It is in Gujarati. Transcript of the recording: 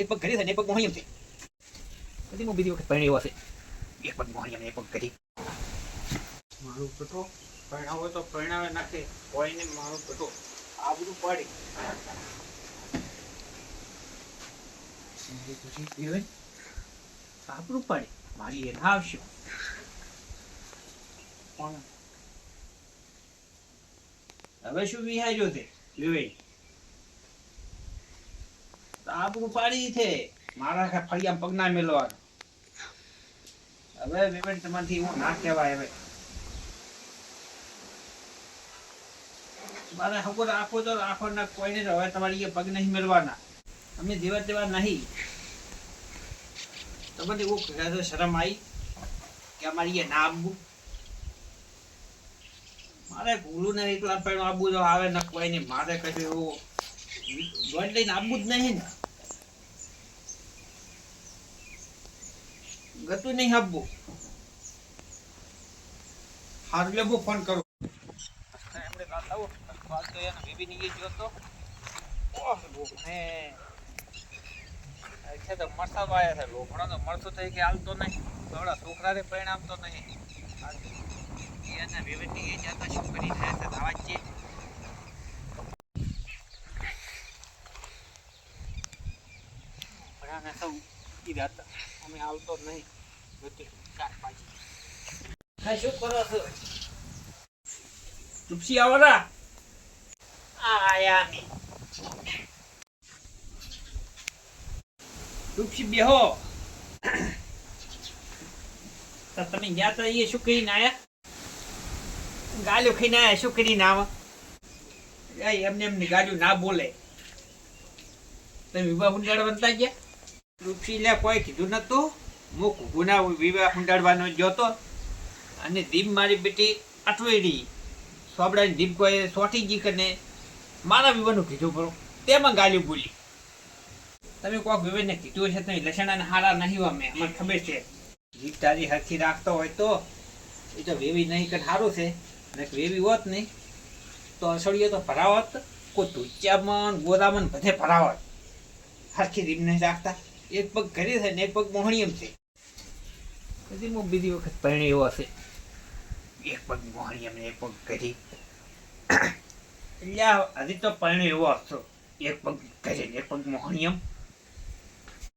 એક પગ ઘરે છે ને એક પગ મોહણીયમ છે. પછી હું બીજી વખત પરણી એવો હશે. એક પગ મોહણીયમ ને એક પગ ઘરે. મારું પટો પરણાવો તો પરણાવે નાખે કોઈને મારું પટો આ બધું પાડી ખુશી પીવે આપણું પાડે મારી એ આવશે પણ હવે શું વિહાર્યો છે વિવેક આપણું પાડી છે મારા આખા ફળિયા પગના મેળવાનો હવે વિવેક તમારથી હું ના કહેવાય હવે મારે ખબર રાખો તો રાખો ના કોઈને હવે તમારી પગ નહીં મેળવાના અમે જેવા તેવા નહીં તમને એવું કહે શરમ આવી કે અમારી એ ના આપવું મારે ભૂલું ને એકલા પણ આપવું તો આવે ને કોઈ નહીં મારે કશું એવું દોડ લઈને આપવું જ નહીં ને ગતું નહીં આપવું હારું લે ફોન કરું એમણે વાત આવો વાત તો એને બેબી ની જોતો ઓહ લોભણે છે તો મરસા વાયા છે લોભણો તો મરસો થઈ કે હાલતો નહીં થોડા છોકરાને પરિણામ તો નહીં એને બેબી ની જાતા શું કરી થાય છે આવાજ છે ભણાને સૌ કીધા હતા અમે આવતો નહીં ગતિ શાકભાજી હા શું કરો છો ચૂપસી આવો રા આયા ચૂપસી બેહો તો તમે ગયા તો એ શું કરીને આયા ગાલ્યો ખાઈને આયા શું કરીને આવા એમને એમની ગાડ્યું ના બોલે તમે વિવાહ હુંડાડ બનતા ગયા ચૂપસી લે કોઈ કીધું નતું હું ગુના વિવાહ હુંડાડવાનો જોતો અને દીપ મારી બેટી અટવેડી સોબડાની દીપ કોઈ સોટી જી કરીને મારા વિવાહનું કીધું કરો તેમાં ગાલ્યું બોલી તમે કોઈક વિવેકને કીધું છે તમે લસણાના હારા નહીં અમે અમને ખબર છે જીભ તારી હરખી રાખતો હોય તો એ તો વેવી નહીં કે સારું છે ને વેવી હોત નહીં તો અસળીઓ તો ભરાવત કોઈ ધૂચ્યામાં ગોદામાં બધે ભરાવત હરખી જીભ નહીં રાખતા એક પગ ઘરે છે ને એક પગ મોહણીયમ છે પછી હું બીજી વખત પરણી એવો હશે એક પગ મોહણીયમ ને એક પગ ઘરે એટલે હજી તો પરણી એવો હશો એક પગ ઘરે ને એક પગ મોહણીયમ